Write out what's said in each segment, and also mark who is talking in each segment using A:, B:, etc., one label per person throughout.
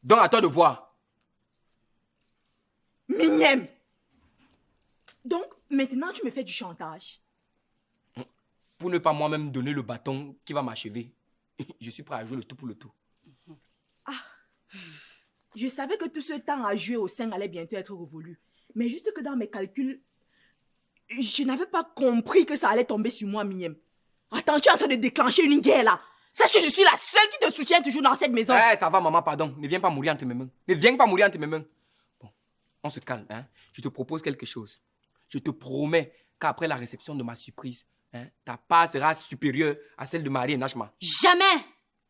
A: Donc à toi de voir.
B: Mignem. Donc, maintenant, tu me fais du chantage.
A: Pour ne pas moi-même donner le bâton qui va m'achever, je suis prêt à jouer le tout pour le tout.
B: Je savais que tout ce temps à jouer au sein allait bientôt être révolu. Mais juste que dans mes calculs, je n'avais pas compris que ça allait tomber sur moi, Mignem. Attends, tu es en train de déclencher une guerre là. Sache que je suis la seule qui te soutient toujours dans cette maison.
A: Ça va, maman, pardon. Ne viens pas mourir entre mes mains. Ne viens pas mourir entre mes mains. Bon, on se calme, hein. Je te propose quelque chose. Je te promets qu'après la réception de ma surprise, hein, ta part sera supérieure à celle de Marie et Nachma.
C: Jamais.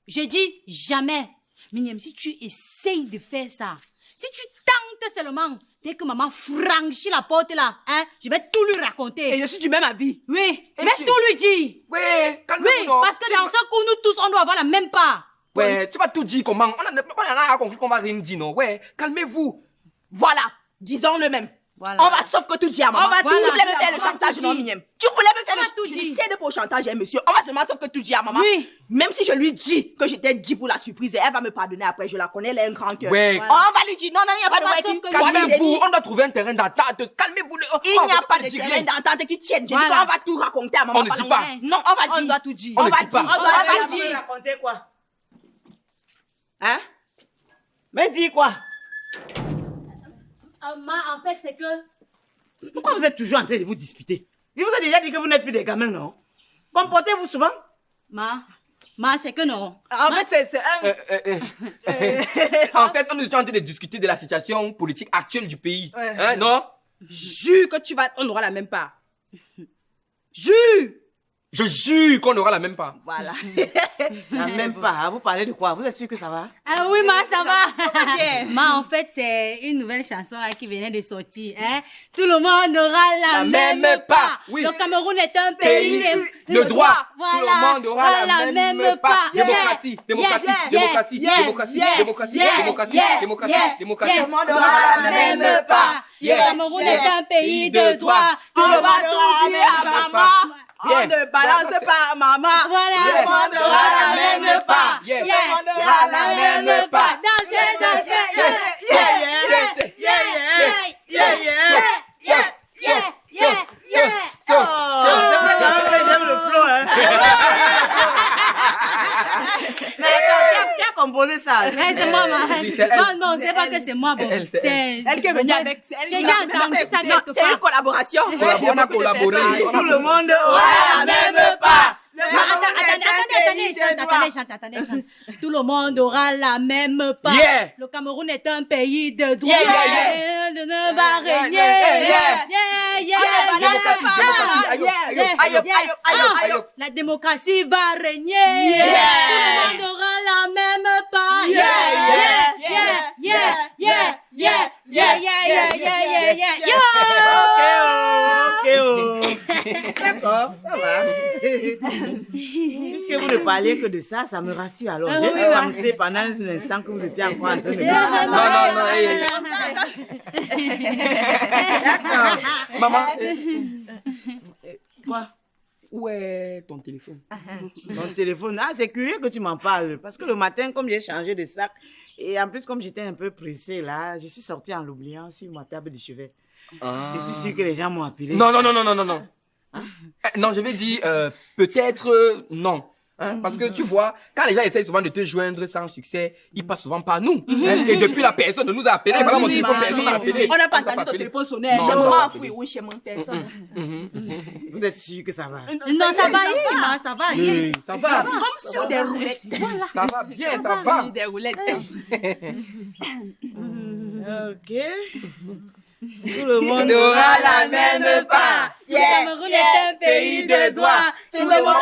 C: J'ai dit jamais. Mignem, si tu essayes de faire ça, si tu tentes seulement, dès que maman franchit la porte là, hein, je vais tout lui raconter.
B: Et je suis du même avis.
C: Oui, je vais tout lui dire.
A: Ouais, calme-toi.
C: Oui, parce que dans ce coup, nous tous, on doit avoir la même part.
A: Ouais, tu vas tout dire comment? On en a compris qu'on va rien dire, non? Ouais, calmez-vous.
B: Voilà, disons le même.
C: Voilà.
B: On va sauf que tout dire à maman.
C: On va
B: Tu
C: tout
B: voulais
C: dire
B: me
C: à
B: faire le
C: maman,
B: chantage,
C: tout
B: non,
C: dire.
B: Mignem. Tu voulais me faire
C: On va tout
B: je
C: dire.
B: sais de pour chantage, hein, monsieur. On va seulement sauf que tout dire à maman.
C: Oui.
B: Même si je lui dis que j'étais dit pour la surprise, elle va me pardonner après. Je la connais, elle a un grand cœur.
A: Ouais.
C: Voilà.
B: On va lui dire, non, il n'y a pas de
C: va
B: ouais
C: sauf
B: qui-
C: que
B: Voilà,
A: Calmez-vous,
B: il dit,
A: on doit trouver un terrain d'entente. Calmez-vous.
B: il n'y a pas de terrain d'entente qui tienne. Je dis
C: Voilà.
B: qu'on va tout raconter à maman.
A: On ne dit
B: pendant-
A: pas.
B: Non, on va
C: On
B: dire.
C: doit tout dire.
A: On
B: On
A: ne
B: va
A: dit pas.
B: dire. On va dire.
D: Raconter quoi? Hein? Mais dis quoi?
C: En fait, c'est que...
D: Pourquoi vous êtes toujours en train de vous disputer? Il vous a déjà dit que vous n'êtes plus des gamins, non? Comportez-vous souvent.
C: Ma, c'est que non.
B: En fait, c'est un...
A: En fait, on nous est en train de discuter de la situation politique actuelle du pays.
B: Ouais.
A: Hein, non?
B: Jure que on aura la même part. Jure.
A: Je jure qu'on aura la même part.
B: Voilà.
D: Même pas. Vous parlez de quoi? Vous êtes sûr que ça va?
C: Ah oui, ma, ça va. Ma, en fait, c'est une nouvelle chanson là qui venait de sortir. Hein? Tout le monde aura la même part.
A: Oui.
C: Le Cameroun est un pays
A: de droit.
C: Voilà.
A: Tout le monde aura la même part.
C: Yeah.
A: Démocratie, démocratie,
C: Yeah.
A: démocratie,
C: Yeah.
A: démocratie,
C: Yeah.
A: démocratie,
C: Yeah.
A: démocratie,
C: Yeah.
A: démocratie,
C: Yeah.
A: démocratie.
C: Yeah.
B: Tout le monde aura la même part.
C: Le
A: Yeah.
C: Cameroun
A: Yeah.
C: est un pays de droit.
B: On
C: Tout le
B: va
C: monde
B: tout dire à maman. On
A: Yeah.
B: ne balance pas maman.
C: Voilà.
A: Yeah.
B: Tout le monde aura la même part.
A: Yeah.
B: Tout le monde aura la même part.
D: J'aime le flow, hein? Mais attends, qui a composé ça?
C: C'est moi, ma.
A: Oui, c'est elle.
C: Non, c'est pas que c'est moi. Bon.
A: elle, c'est elle.
B: Elle qui est venue avec.
C: J'ai déjà entendu ça
B: Non,
C: quelque
B: c'est une
C: part.
B: collaboration.
A: On a collaboré.
D: Tout le monde aura la même part.
C: Attendez, chante. Tout le monde aura la même part.
A: Yeah.
C: Le Cameroun est un pays de droit.
A: Yeah.
C: De ne va régner. La démocratie va régner. Tout le monde aura la même part.
D: D'accord, ça va. Puisque vous ne parlez que de ça, ça me rassure alors.
C: Ah
D: J'ai
C: oui, ouais.
D: pensé pendant un instant que vous étiez encore en train de
A: Non. Maman,
D: Quoi?
A: où est ton téléphone?
D: Mon téléphone. Ah, c'est curieux que tu m'en parles. Parce que le matin, comme j'ai changé de sac, et en plus, comme j'étais un peu pressée là, je suis sortie en l'oubliant sur ma table de chevet.
A: Ah.
D: Je suis sûre que les gens m'ont appelé.
A: Non. Non, je vais dire peut-être non. Hein, parce que tu vois, quand les gens essayent souvent de te joindre sans succès, ils passent souvent par nous. Hein, et depuis la personne nous a appelé, voilà mon téléphone, personne m'a appelé.
B: On n'a pas
A: Personne m'a
B: entendu ton
A: appelé.
B: téléphone sonner.
A: Non,
B: Chez
A: on n'a
B: moi,
A: pas appelé.
B: oui, chez moi, personne.
D: Vous êtes sûr que ça va?
C: Non, ça va, ça va.
A: Oui, ça va.
B: Comme sur des roulettes.
A: Ça va bien, ça va.
B: Sur des roulettes.
D: Ok. Tout le monde
A: aura la même part.
C: Le Cameroun est un pays de droit. Tout le monde va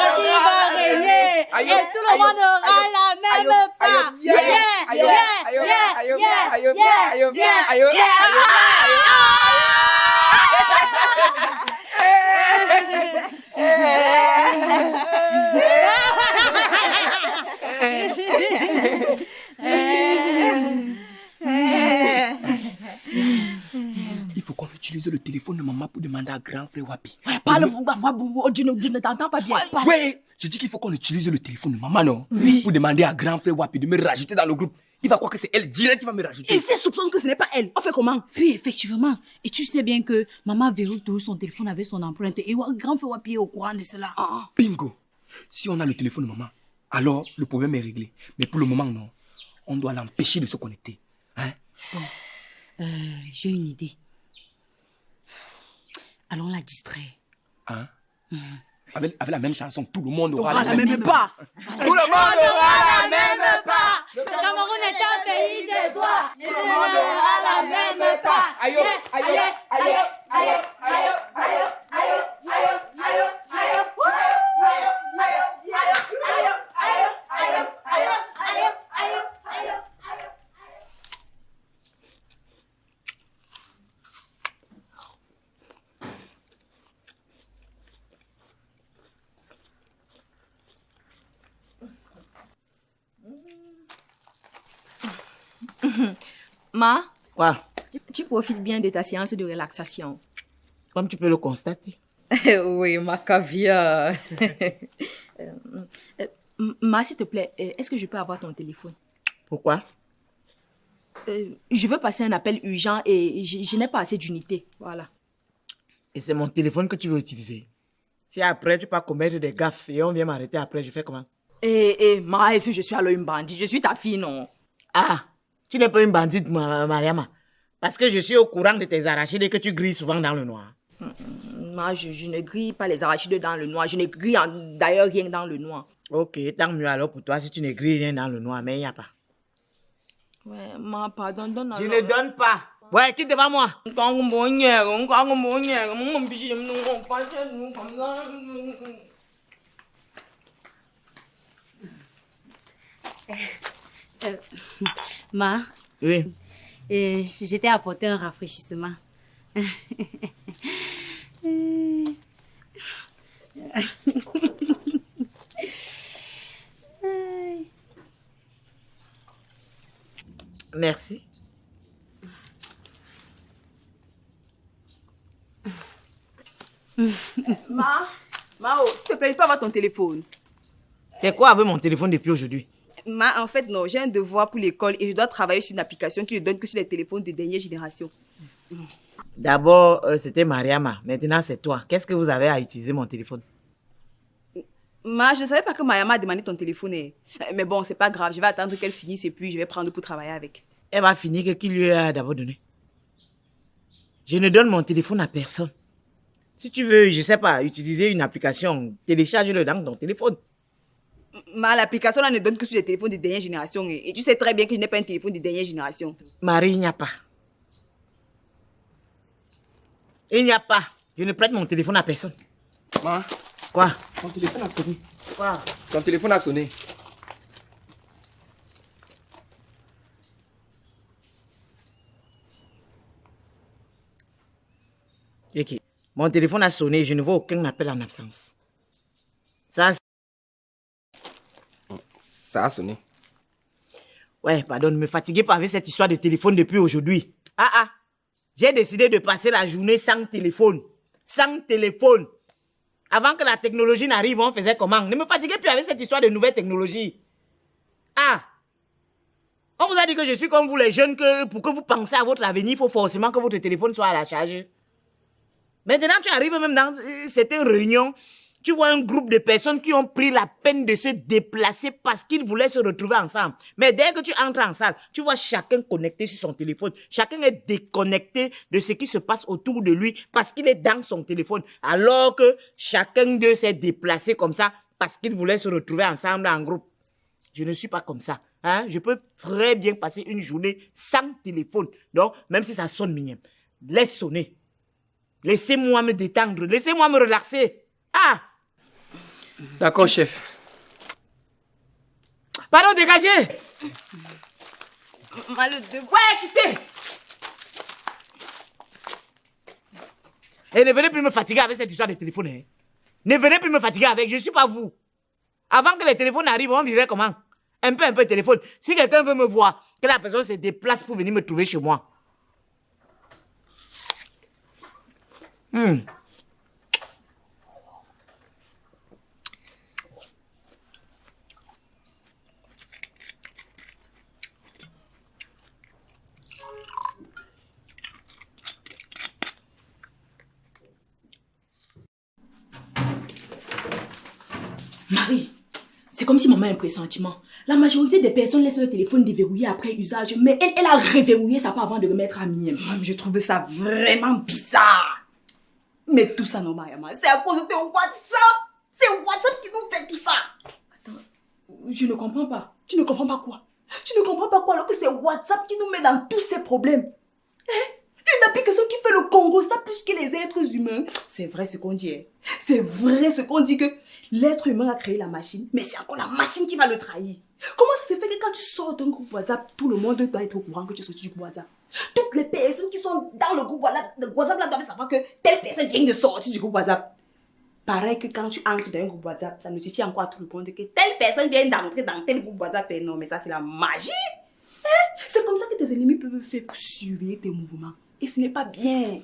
C: régner. Et tout le monde aura la même part.
A: faut qu'on utilise le téléphone de maman pour demander à grand frère Wapi.
B: Parle, je ne t'entends pas bien. Parle.
A: Ouais, je dis qu'il faut qu'on utilise le téléphone de maman, non? Oui. Pour demander à grand frère Wapi de me rajouter dans le groupe. Il va croire que c'est elle direct qui va me rajouter.
B: Il soupçonne que ce n'est pas elle. On fait comment?
C: Oui, effectivement. Et tu sais bien que maman verrouille toujours son téléphone avec son empreinte. Et grand frère Wapi est au courant de cela.
A: Bingo. Si on a le téléphone de maman, alors le problème est réglé. Mais pour le moment, non. On doit l'empêcher de se connecter. Hein?
C: Bon, j'ai une idée. Allons la distraire.
A: Hein? Avec la même chanson, tout le monde aura
B: On
A: la
B: la même pas.
A: Tout le monde aura la même
C: pas. Le Cameroun est un pays de droit.
A: Tout le monde aura la même pas. Aïe, aïe, aïe, aïe, aïe, aïe,
B: Ma,
D: Quoi?
B: tu profites bien de ta séance de relaxation.
D: Comme tu peux le constater.
B: Oui, ma caviar. Ma, s'il te plaît, est-ce que je peux avoir ton téléphone?
D: Pourquoi?
B: Je veux passer un appel urgent et je n'ai pas assez d'unité. Voilà.
D: Et c'est mon téléphone que tu veux utiliser. Si après tu peux commettre des gaffes et on vient m'arrêter après, je fais comment?
B: Ma, est-ce que je suis alors une bandite? Je suis ta fille, non?
D: Ah, tu n'es pas une bandite, Mariama. Parce que je suis au courant de tes arachides et que tu grilles souvent dans le noir.
B: Ma, je ne grille pas les arachides dans le noir. Je ne grille d'ailleurs rien dans le noir.
D: Ok, tant mieux alors pour toi si tu ne grilles rien dans le noir, mais il n'y a pas.
B: Ouais, ma, pardon, donne
D: Je ne donne pas. Ouais, quitte devant moi.
C: Ma,
D: Oui.
C: j'étais apporté un rafraîchissement.
D: Merci.
B: Ma, s'il te plaît, je peux avoir ton téléphone.
D: C'est quoi avec mon téléphone depuis aujourd'hui?
B: Ma, en fait, non, j'ai un devoir pour l'école et je dois travailler sur une application qui ne donne que sur les téléphones de dernière génération.
D: D'abord, c'était Mariama. Maintenant, c'est toi. Qu'est-ce que vous avez à utiliser mon téléphone?
B: Ma, je ne savais pas que Mayama a demandé ton téléphone. Mais bon, c'est pas grave. Je vais attendre qu'elle finisse et puis je vais prendre pour travailler avec.
D: Elle va finir que qui lui a d'abord donné. Je ne donne mon téléphone à personne. Si tu veux, je sais pas, utiliser une application, télécharge-le dans ton téléphone.
B: Ma, l'application là ne donne que sur les téléphones de dernière génération. Et tu sais très bien que je n'ai pas un téléphone de dernière génération.
D: Marie, il n'y a pas. Il n'y a pas. Je ne prête mon téléphone à personne.
A: Ma,
D: Quoi?
A: ton téléphone a sonné.
D: Quoi?
A: Ton téléphone a sonné.
D: Ok. Mon téléphone a sonné, je ne vois aucun appel en absence. Ça,
A: Ça a sonné.
D: ouais, pardon, ne me fatiguez pas avec cette histoire de téléphone depuis aujourd'hui. J'ai décidé de passer la journée sans téléphone. Sans téléphone. Avant que la technologie n'arrive, on faisait comment? Ne me fatiguez plus avec cette histoire de nouvelle technologie. On vous a dit que je suis comme vous les jeunes, que pour que vous pensez à votre avenir, il faut forcément que votre téléphone soit à la charge. Maintenant, tu arrives même dans certaines réunions, tu vois un groupe de personnes qui ont pris la peine de se déplacer parce qu'ils voulaient se retrouver ensemble. Mais dès que tu entres en salle, tu vois chacun connecté sur son téléphone. Chacun est déconnecté de ce qui se passe autour de lui parce qu'il est dans son téléphone. Alors que chacun d'eux s'est déplacé comme ça parce qu'ils voulaient se retrouver ensemble en groupe. Je ne suis pas comme ça. Je peux très bien passer une journée sans téléphone. Donc, même si ça sonne mignon, laisse sonner. Laissez-moi me détendre. Laissez-moi me relaxer.
A: D'accord, chef.
D: Pardon, dégagez.
B: Ma, le devoir.
D: Ouais, quittez. Et ne venez plus me fatiguer avec cette histoire de téléphone. Ne venez plus me fatiguer avec. Je ne suis pas vous. Avant que les téléphones arrivent, on vivait comment? Un peu de téléphone. Si quelqu'un veut me voir, que la personne se déplace pour venir me trouver chez moi.
B: Marie, c'est comme si maman a un pressentiment. La majorité des personnes laissent leur téléphone déverrouillé après usage, mais elle a reverrouillé ça pas avant de remettre à Miem.
C: Je trouvais ça vraiment bizarre. Mais tout ça, non, Mariama, c'est à cause de WhatsApp. C'est WhatsApp qui nous fait tout ça.
B: Attends, je ne comprends pas. Tu ne comprends pas quoi? Tu ne comprends pas quoi alors que c'est WhatsApp qui nous met dans tous ces problèmes? Une application qui fait le Congo, ça plus que les êtres humains.
C: C'est vrai ce qu'on dit.
B: C'est vrai ce qu'on dit que l'être humain a créé la machine, mais c'est encore la machine qui va le trahir. Comment ça se fait que quand tu sors d'un groupe WhatsApp, tout le monde doit être au courant que tu es sorti du groupe WhatsApp? Toutes les personnes qui sont dans le groupe WhatsApp là doivent savoir que telle personne vient de sortir du groupe WhatsApp. Pareil que quand tu entres dans un groupe WhatsApp, ça ne suffit encore à tout le monde que telle personne vient d'entrer dans tel groupe WhatsApp. Et non, mais ça c'est la magie. C'est comme ça que tes ennemis peuvent faire pour surveiller tes mouvements. Et ce n'est pas bien.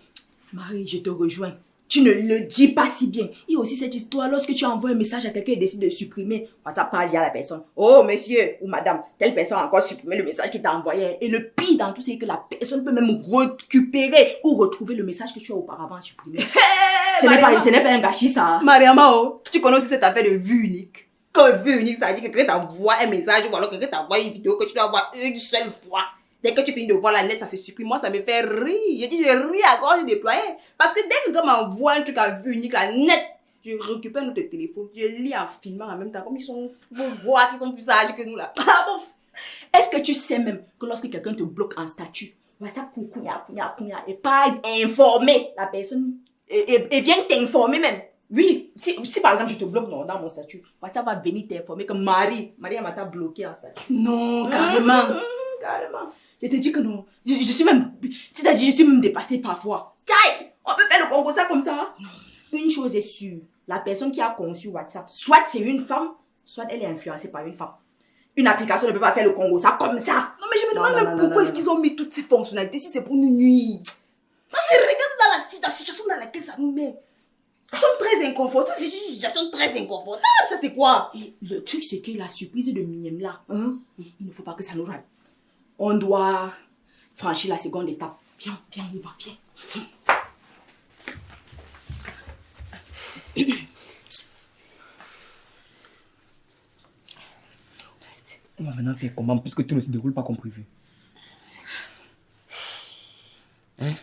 B: Marie, je te rejoins. Tu ne le dis pas si bien. Il y a aussi cette histoire, lorsque tu envoies un message à quelqu'un et décide de supprimer, WhatsApp pas dire à la personne, oh monsieur ou madame, telle personne a encore supprimé le message qu'il t'a envoyé. Et le pire dans tout, c'est que la personne peut même récupérer ou retrouver le message que tu as auparavant supprimé. Ce n'est pas un gâchis ça.
C: Mariama, tu connais aussi cette affaire de vue unique. Que vue unique, ça veut dire que quelqu'un t'envoie un message ou alors que quelqu'un t'envoie une vidéo que tu dois voir une seule fois. Dès que tu finis de voir la lettre, ça se supprime. Moi, ça me fait rire. Je dis, je ris à gorge déployée. Parce que dès que quelqu'un m'envoie un truc à vue unique, la net, je récupère notre téléphone, je lis en filmant en même temps. Comme ils sont, vos voix qui sont plus sages que nous là.
B: Ah bon. Est-ce que tu sais même que lorsque quelqu'un te bloque en statut, WhatsApp et pas informer la personne et vient t'informer même. Oui, si par exemple je te bloque dans mon statut, WhatsApp va venir t'informer que Marie m'a bloqué en statut.
C: Non, carrément.
B: Carrément. Je te dis que non. Je suis même, c'est-à-dire je suis même dépassée parfois. Tchaï, on peut faire le Congo ça comme ça. Non. Une chose est sûre, la personne qui a conçu WhatsApp, soit c'est une femme, soit elle est influencée par une femme. Une application ne peut pas faire le Congo ça comme ça.
C: Non mais je me demande même pourquoi est-ce qu'ils ont mis toutes ces fonctionnalités si c'est pour nous nuire. Parce que regarde dans la situation dans laquelle ça nous met. Nous sommes très inconfortables, c'est une situation très inconfortable, ça c'est quoi?
B: Et le truc c'est que la surprise de Minem là, il ne faut pas que ça nous rate. On doit franchir la seconde étape. Viens, on y va, viens.
A: On va maintenant faire comment puisque tout ne se déroule pas comme prévu. Hein?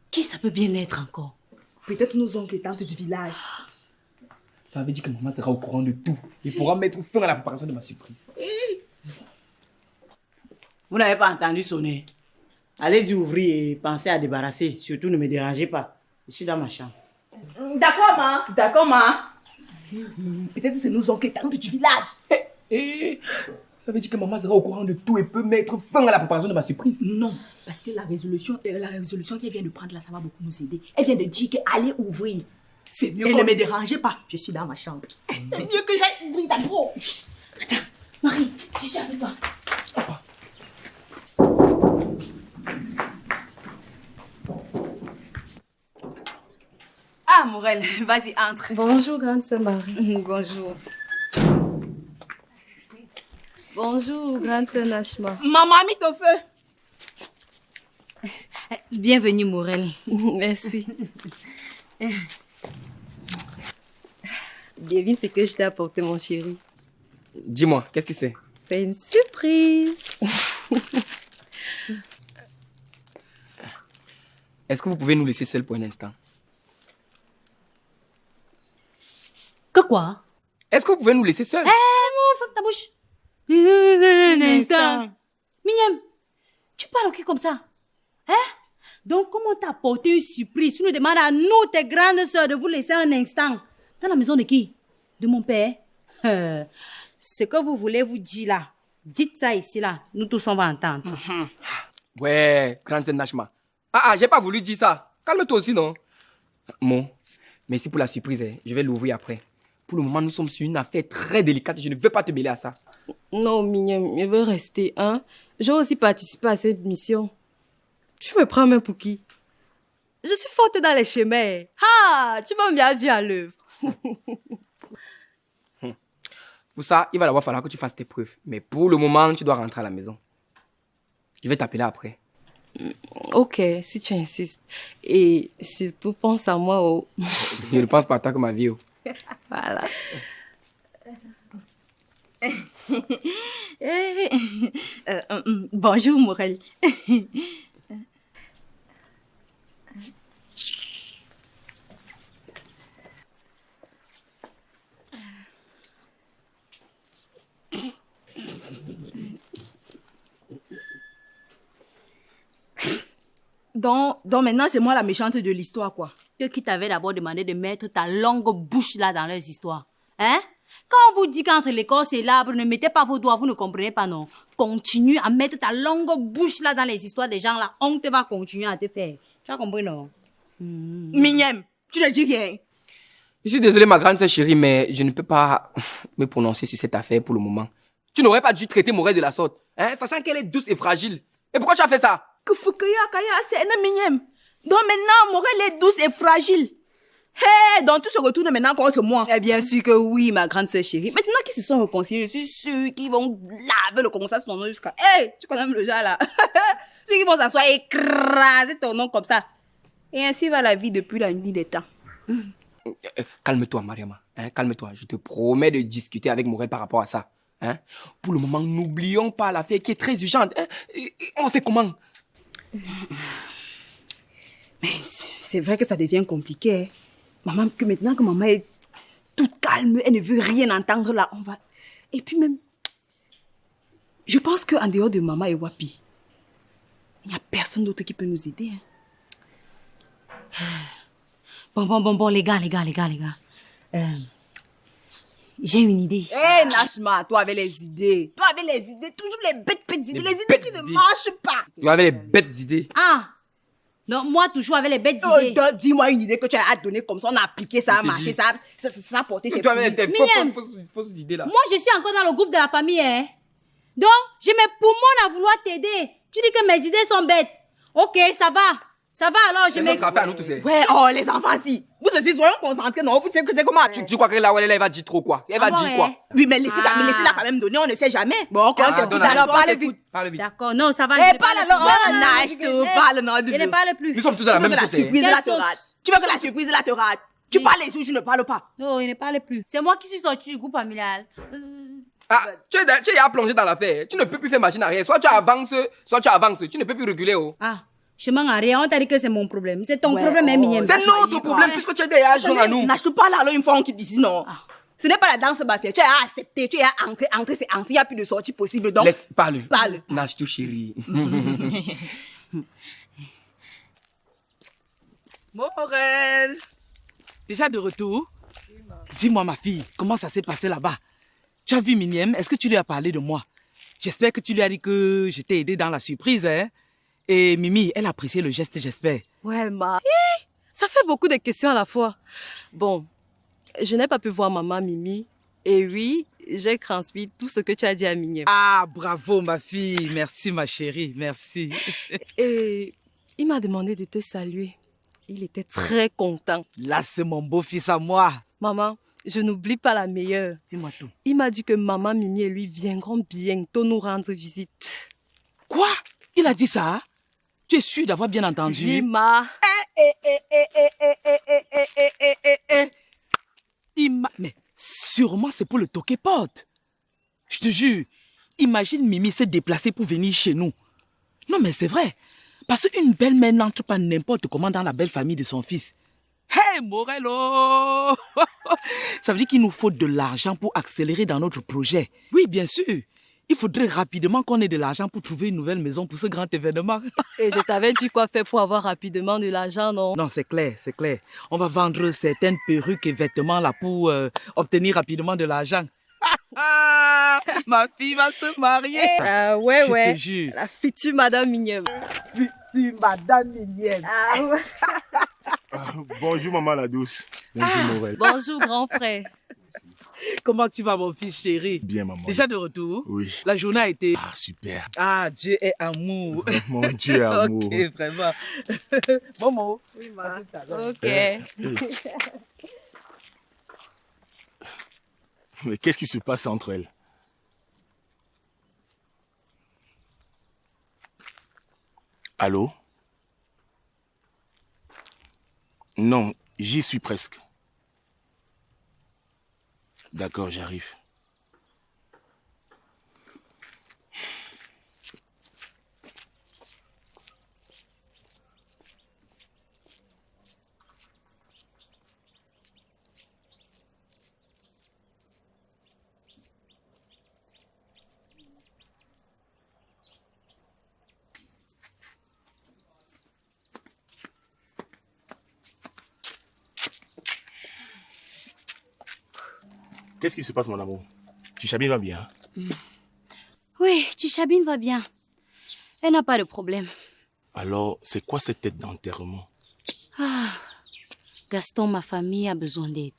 C: Qui ça peut bien être encore?
B: Peut-être nos oncles et tantes du village.
A: Ça veut dire que maman sera au courant de tout et pourra mettre fin à la préparation de ma surprise.
D: Vous n'avez pas entendu sonner. Allez-y ouvrir et pensez à débarrasser. Surtout ne me dérangez pas. Je suis dans ma chambre.
B: D'accord, ma. Peut-être c'est nos oncles et tantes du village.
A: Ça veut dire que maman sera au courant de tout et peut mettre fin à la préparation de ma surprise.
B: Non, parce que la résolution qu'elle vient de prendre là, ça va beaucoup nous aider. Elle vient de dire qu'allez ouvrir.
C: C'est mieux.
B: Et ne me dérangez pas, je suis dans ma chambre.
C: C'est mieux que j'aille ouvrir d'abord.
B: Attends, Marie, je suis avec toi.
C: Ah, Morel, vas-y, entre.
E: Bonjour, grande sœur Marie.
C: Bonjour.
E: Bonjour, grande sœur Nashma.
B: Maman a mis au feu.
C: Bienvenue, Morel.
E: Merci. Devine ce que je t'ai apporté, mon chéri.
A: Dis-moi, qu'est-ce que c'est?
E: C'est une surprise.
A: Est-ce que vous pouvez nous laisser seuls pour un instant?
C: Que quoi?
A: Est-ce que vous pouvez nous laisser seuls?
C: Ferme ta bouche. Un instant. Mignon, tu parles qui comme ça? Hein? Donc, comment t'as apporté une surprise? Tu nous demandes à nous, tes grandes sœurs, de vous laisser un instant. Dans la maison de qui? De mon père? Ce que vous voulez vous dire là, dites ça ici là. Nous tous on va entendre.
A: Ouais, grande sœur Nashma. J'ai pas voulu dire ça. Calme-toi aussi, non? Bon, merci pour la surprise. Je vais l'ouvrir après. Pour le moment, nous sommes sur une affaire très délicate. Je ne veux pas te mêler à ça.
E: Non, Mignon, je veux rester, hein. Je veux aussi participer à cette mission. Tu me prends même pour qui? Je suis forte dans les chemins. Ah, tu m'as bien vu à l'œuvre.
A: Pour ça, il va d'abord falloir que tu fasses tes preuves. Mais pour le moment, tu dois rentrer à la maison. Je vais t'appeler après.
E: Ok, si tu insistes. Et surtout, pense à moi. Oh.
A: Je ne pense pas tant que ma vie. Oh.
E: Voilà.
B: Bonjour, Morel. Donc maintenant, c'est moi la méchante de l'histoire, quoi.
C: Qui t'avait d'abord demandé de mettre ta longue bouche là dans leurs histoires. Hein? Quand on vous dit qu'entre l'écorce et l'arbre, ne mettez pas vos doigts, vous ne comprenez pas, non? Continue à mettre ta longue bouche là dans les histoires des gens là. On te va continuer à te faire. Tu as compris, non?
B: Mignème, tu ne dis rien.
A: Je suis désolé, ma grande sœur chérie, mais je ne peux pas me prononcer sur cette affaire pour le moment. Tu n'aurais pas dû traiter Morel de la sorte, hein, sachant qu'elle est douce et fragile. Et pourquoi tu as fait ça?
B: Que Fukaya Kaya, c'est un mignème. Donc maintenant, Morel est douce et fragile. Hé, donc tout se retourne maintenant contre moi.
C: Eh bien sûr que oui, ma grande sœur chérie. Maintenant qu'ils se sont réconciliés, je suis sûre qu'ils vont laver le commensal sur ton nom jusqu'à... Hé, tu connais même le genre là. Ceux qui vont s'asseoir et écraser ton nom comme ça. Et ainsi va la vie depuis la nuit des temps.
A: Calme-toi, Mariama. Hein, calme-toi. Je te promets de discuter avec Morel par rapport à ça. Hein. Pour le moment, n'oublions pas l'affaire qui est très urgente. Hein. On fait comment?
C: Mais c'est vrai que ça devient compliqué. Hein. Maman, que maintenant que maman est toute calme, elle ne veut rien entendre là, on va... Et puis même, je pense qu'en dehors de maman et Wapi, il n'y a personne d'autre qui peut nous aider. Hein. Bon, les gars. J'ai une idée.
B: Hé, Nashma, toi avec les idées. Toi avec les idées, toujours les bêtes idées. Les idées qui ne marchent pas.
A: Tu avais les bêtes idées.
C: Ah! Non, moi, toujours avec les bêtes idées.
B: Dis-moi une idée que tu as donné comme ça, on a appliqué, ça a marché, ça a porté ses
A: Tu avais
B: fruits.
A: les fausses idées là.
C: Moi, je suis encore dans le groupe de la famille, hein. Donc, j'ai mes poumons à vouloir t'aider. Tu dis que mes idées sont bêtes. Ok, ça va. Ça va alors, je
A: C'est
C: m'ai...
A: notre affaire à nous tous.
B: Ouais, oh, les enfants, si. Vous aussi, soyons concentrés, non? Vous savez que c'est comment?
A: Tu crois que là où elle est, elle va dire trop quoi? Elle va dire quoi?
B: Oui, mais laissez-la quand même donner, on ne sait jamais. Bon, quand
A: Ah,
B: t'écoutes,
A: donne
B: alors
A: la
B: parle
A: raison.
B: vite.
A: Parle vite.
C: D'accord, non, ça va.
B: Eh,
C: je ne
B: parle
C: plus.
B: alors. Nage, tu parles, non,
C: Je ne parle plus.
A: Nous sommes tous dans la
B: Tu veux
A: même
B: que la
A: sauce.
B: surprise
C: Quelle
B: là te
C: sauce?
B: rate? Tu veux que la surprise là te rate? Tu
C: Oui.
B: parles les sous, je ne parle pas.
C: Non, il ne parle plus. C'est moi qui suis sortie du groupe familial.
A: Ah, tu es déjà plongé dans l'affaire. Tu ne peux plus faire machine arrière. Soit tu avances. Tu ne peux plus reculer. Oh.
C: Ah, je m'en arrête. On t'a dit que c'est mon problème. C'est ton
B: Ouais,
C: problème, hein,
B: oh,
C: Mignème.
A: C'est notre problème puisque tu es déjà jeune à nous.
B: Nage, tu parles alors une fois on qui dit non. Ce n'est pas la danse bafia. Tu as accepté, tu as entré, c'est entré. Il n'y a plus de sortie possible. Donc,
A: Laisse, parle.
B: Parle.
A: Nage tout chérie.
D: Morel, déjà de retour? Dis-moi ma fille, comment ça s'est passé là-bas? Tu as vu Mignème? Est-ce que tu lui as parlé de moi? J'espère que tu lui as dit que je t'ai aidé dans la surprise, hein? Et Mimi, elle a apprécié le geste, j'espère.
E: Ouais, ma. Ça fait beaucoup de questions à la fois. Bon, je n'ai pas pu voir maman Mimi. Et oui, j'ai transmis tout ce que tu as dit à Mignème.
D: Ah, bravo ma fille, merci ma chérie, merci.
E: Et il m'a demandé de te saluer. Il était très content.
D: Là, c'est mon beau-fils à moi.
E: Maman, je n'oublie pas la meilleure.
D: Dis-moi tout.
E: Il m'a dit que maman Mimi et lui viendront bientôt nous rendre visite.
D: Quoi? Il a dit ça? Tu es sûr d'avoir bien entendu?
E: Oui, ma.
D: Mais sûrement c'est pour le toquer porte. Je te jure, imagine Mimi s'est déplacée pour venir chez nous. Non mais c'est vrai, parce qu'une belle-mère n'entre pas n'importe comment dans la belle famille de son fils. Hey Morello! Ça veut dire qu'il nous faut de l'argent pour accélérer dans notre projet. Oui, bien sûr. Il faudrait rapidement qu'on ait de l'argent pour trouver une nouvelle maison pour ce grand événement.
E: Et je t'avais dit quoi faire pour avoir rapidement de l'argent, non?
D: Non, c'est clair, c'est clair. On va vendre certaines perruques et vêtements là pour obtenir rapidement de l'argent. Ma fille va se marier.
E: Ah ouais,
D: Je te jure.
E: La future Madame Mignème.
D: Future Madame Mignème.
E: Ah ouais.
F: Bonjour maman la douce. Bonjour Morel.
E: Bonjour, grand frère.
D: Comment tu vas, mon fils chéri?
F: Bien, maman.
D: Déjà de retour?
F: Oui.
D: La journée a été...
F: Ah, super.
D: Ah, Dieu est amour.
F: Mon Dieu, amour.
D: Ok, vraiment. Momo.
E: Oui, ma. Ok.
F: Mais qu'est-ce qui se passe entre elles? Allô? Non, j'y suis presque. D'accord, j'arrive. Qu'est-ce qui se passe, mon amour? Tichabine va bien?
G: Oui, Tichabine va bien. Elle n'a pas de problème.
F: Alors, c'est quoi cette tête d'enterrement?
G: Ah, Gaston, ma famille a besoin d'aide.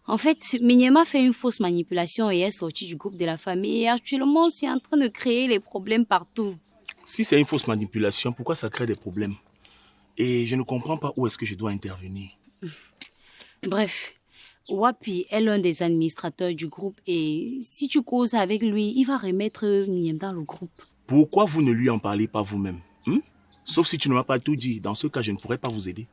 G: En fait, Mignema fait une fausse manipulation et est sortie du groupe de la famille. Et actuellement, c'est en train de créer les problèmes partout.
F: Si c'est une fausse manipulation, pourquoi ça crée des problèmes? Et je ne comprends pas où est-ce que je dois intervenir.
G: Bref, Wapi est l'un des administrateurs du groupe et si tu causes avec lui, il va remettre Mignem dans le groupe.
F: Pourquoi vous ne lui en parlez pas vous-même? Sauf si tu ne m'as pas tout dit. Dans ce cas, je ne pourrais pas vous aider.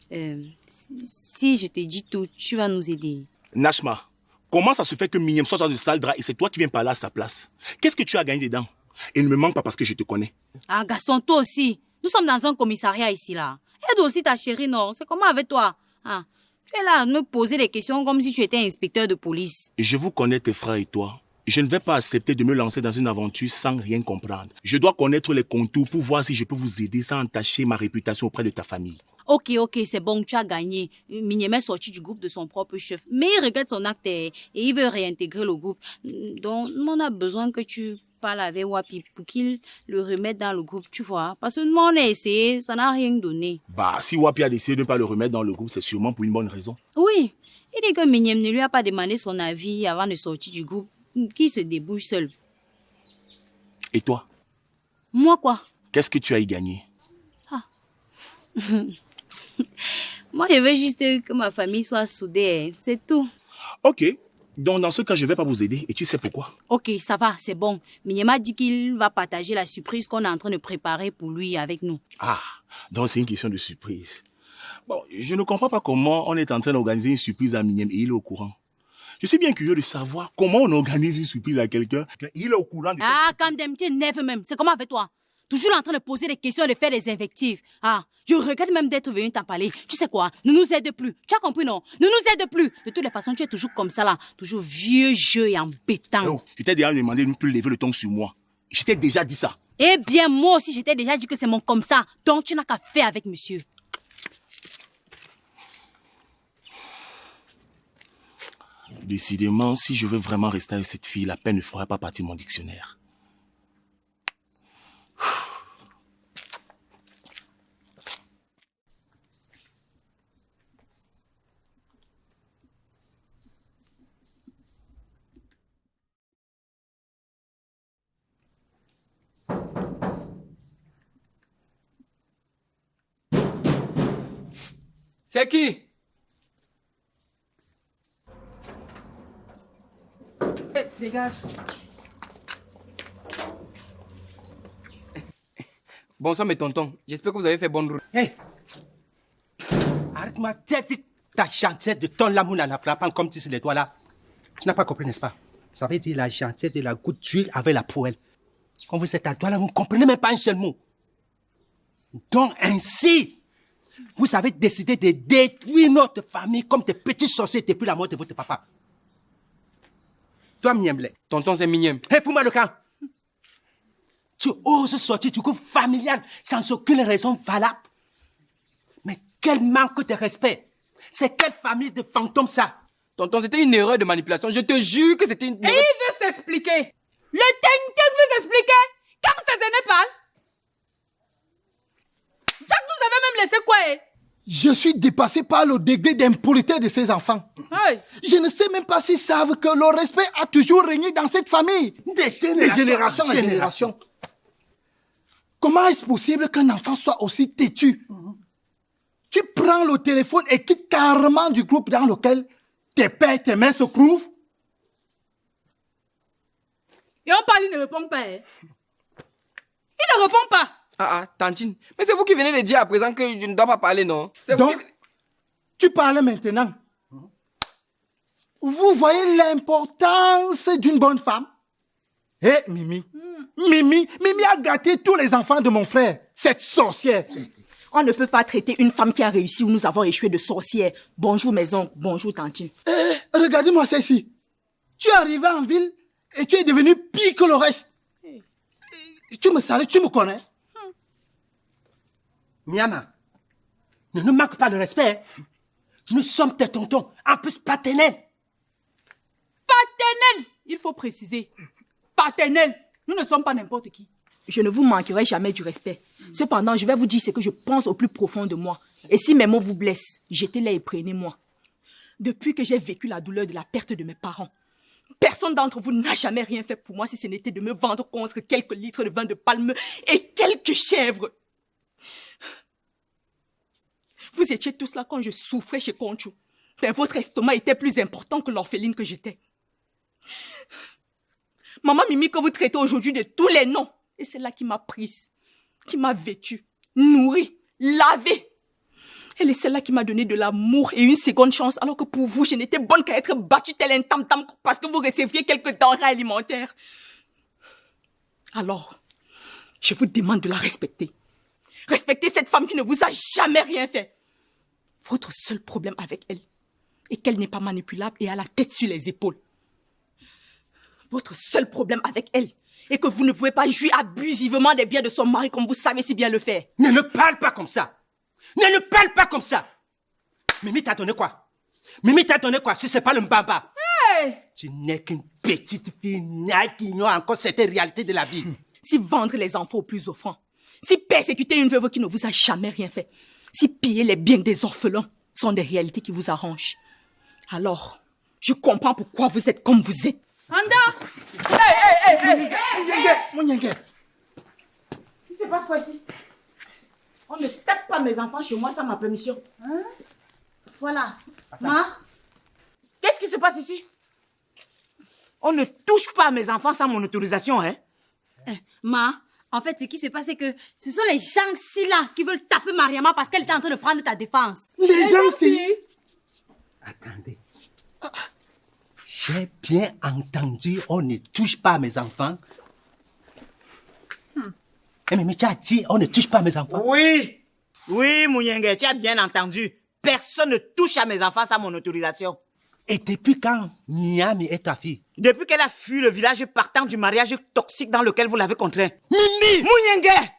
G: Si je te dis tout, tu vas nous aider.
F: Nashma, comment ça se fait que Mignem soit dans de sale drap et c'est toi qui viens parler à sa place? Qu'est-ce que tu as gagné dedans? Et ne me manque pas parce que je te connais.
G: Ah, Gaston, toi aussi. Nous sommes dans un commissariat ici, là. Aide aussi ta chérie, non? C'est comment avec toi? Ah, tu es là à me poser des questions comme si tu étais inspecteur de police.
F: Je vous connais, tes frères et toi. Je ne vais pas accepter de me lancer dans une aventure sans rien comprendre. Je dois connaître les contours pour voir si je peux vous aider sans entacher ma réputation auprès de ta famille.
G: Ok, c'est bon, tu as gagné. Mignem est sorti du groupe de son propre chef. Mais il regrette son acte et il veut réintégrer le groupe. Donc, on a besoin que tu parles avec Wapi pour qu'il le remette dans le groupe, tu vois. Parce que nous, on a essayé, ça n'a rien donné.
F: Bah, si Wapi a décidé de ne pas le remettre dans le groupe, c'est sûrement pour une bonne raison.
G: Oui, il dit que Mignem ne lui a pas demandé son avis avant de sortir du groupe, qu'il se débrouille seul.
F: Et toi?
G: Moi, quoi?
F: Qu'est-ce que tu as y gagné?
G: Moi, je veux juste que ma famille soit soudée, c'est tout.
F: Ok, donc dans ce cas, je ne vais pas vous aider. Et tu sais pourquoi?
G: Ok, ça va, c'est bon. Mignem a dit qu'il va partager la surprise qu'on est en train de préparer pour lui avec nous.
F: Ah, donc c'est une question de surprise. Bon, je ne comprends pas comment on est en train d'organiser une surprise à Mignem et il est au courant. Je suis bien curieux de savoir comment on organise une surprise à quelqu'un et il est au courant de
G: Ah, quand tu es nerveux même, c'est comment avec toi? Toujours en train de poser des questions et de faire des invectives. Ah, je regrette même d'être venu t'en parler. Tu sais quoi? Ne nous aide plus. Tu as compris, non? Ne nous aide plus. De toutes les façons, tu es toujours comme ça là. Toujours vieux jeu et embêtant.
F: Oh, je t'ai déjà demandé de ne plus lever le ton sur moi. Je t'ai déjà dit ça.
G: Eh bien, moi aussi, je t'ai déjà dit que c'est mon comme ça. Donc, tu n'as qu'à faire avec monsieur.
F: Décidément, si je veux vraiment rester avec cette fille, la peine ne fera pas partie de mon dictionnaire.
A: C'est qui?
D: Dégage.
A: Bonsoir mes tontons. J'espère que vous avez fait bonne route.
H: Hé! Arrête-moi très vite ta gentillesse de ton l'amour à la frappant comme tu sur les doigts là. Tu n'as pas compris, n'est-ce pas? Ça veut dire la gentillesse de la goutte d'huile avec la poêle. Quand vous êtes à toi là, vous ne comprenez même pas un seul mot. Donc ainsi, vous avez décidé de détruire notre famille comme des petits sorciers depuis la mort de votre papa. Toi, Miemble.
A: Tonton, c'est Mignem.
H: Hé, fous-moi le camp. Tu oses sortir du groupe familial sans aucune raison valable. Mais quel manque de respect. C'est quelle famille de fantômes ça?
A: Tonton, c'était une erreur de manipulation. Je te jure que c'était une erreur.
C: Il veut s'expliquer. Le Tenken veut s'expliquer. Quand ses aînés parlent. Jack nous avait même laissé quoi?
I: Je suis dépassé par le degré d'impolitesse de ces enfants.
B: Hey.
I: Je ne sais même pas s'ils savent que le respect a toujours régné dans cette famille.
H: Des
I: Génération en génération. Comment est-ce possible qu'un enfant soit aussi têtu? Tu prends le téléphone et quittes carrément du groupe dans lequel tes pères et tes mères se trouvent.
B: Et on parle, il ne répond pas. Hein. Il ne répond pas.
A: Ah, Tantine. Mais c'est vous qui venez de dire à présent que je ne dois pas parler, non? C'est vous
I: Donc, tu parles maintenant. Vous voyez l'importance d'une bonne femme? Eh, Mimi. Mimi a gâté tous les enfants de mon frère. Cette sorcière.
B: On ne peut pas traiter une femme qui a réussi où nous avons échoué de sorcière. Bonjour mes oncles, bonjour Tantine.
I: Eh, regardez-moi ceci. Tu es arrivé en ville et tu es devenu pire que le reste. Tu me salues, tu me connais.
H: Miama, ne nous manque pas de respect. Hein. Nous sommes tes tontons, en plus paternels.
B: Paternel, il faut préciser. Paternel, nous ne sommes pas n'importe qui. Je ne vous manquerai jamais du respect. Cependant, je vais vous dire ce que je pense au plus profond de moi. Et si mes mots vous blessent, jetez-les et prenez-moi. Depuis que j'ai vécu la douleur de la perte de mes parents, personne d'entre vous n'a jamais rien fait pour moi si ce n'était de me vendre contre quelques litres de vin de palme et quelques chèvres. Vous étiez tous là quand je souffrais chez Conchou. Mais votre estomac était plus important que l'orpheline que j'étais. Maman Mimi que vous traitez aujourd'hui de tous les noms. Et c'est là qui m'a prise, qui m'a vêtue, nourrie, lavée. Elle est celle-là qui m'a donné de l'amour et une seconde chance, alors que pour vous, je n'étais bonne qu'à être battue tel un tam-tam parce que vous receviez quelques denrées alimentaires. Alors, je vous demande de la respecter. Respectez cette femme qui ne vous a jamais rien fait. Votre seul problème avec elle est qu'elle n'est pas manipulable et a la tête sur les épaules. Votre seul problème avec elle est que vous ne pouvez pas jouir abusivement des biens de son mari comme vous savez si bien le faire.
H: Ne parle pas comme ça. Ne parle pas comme ça. Mimi t'a donné quoi? Mimi t'a donné quoi si c'est pas le mbamba?
B: Hey!
H: Tu n'es qu'une petite fille naïve qui ignore encore certaines réalités de la vie.
B: Si vendre les enfants aux plus offrants, si persécuter une veuve qui ne vous a jamais rien fait, si piller les biens des orphelins sont des réalités qui vous arrangent, alors je comprends pourquoi vous êtes comme vous êtes. Anda!
I: Mounyenge.
D: Il se passe quoi ici? On ne tape pas mes enfants chez moi sans ma permission.
G: Hein? Voilà. Ma?
D: Qu'est-ce qui se passe ici? On ne touche pas à mes enfants sans mon autorisation, hein?
G: Ma, en fait, ce qui se passe, c'est que ce sont les gens-ci là qui veulent taper Mariama parce qu'elle est en train de prendre ta défense.
I: Les gens-ci.
H: Attendez. J'ai bien entendu, on ne touche pas à mes enfants. Mais tu as dit, on ne touche pas à mes enfants.
D: Oui, Mouyenge, tu as bien entendu. Personne ne touche à mes enfants sans mon autorisation.
H: Et depuis quand Miami est ta fille?
D: Depuis qu'elle a fui le village partant du mariage toxique dans lequel vous l'avez contraint.
H: Mimi!
D: Mouyenge!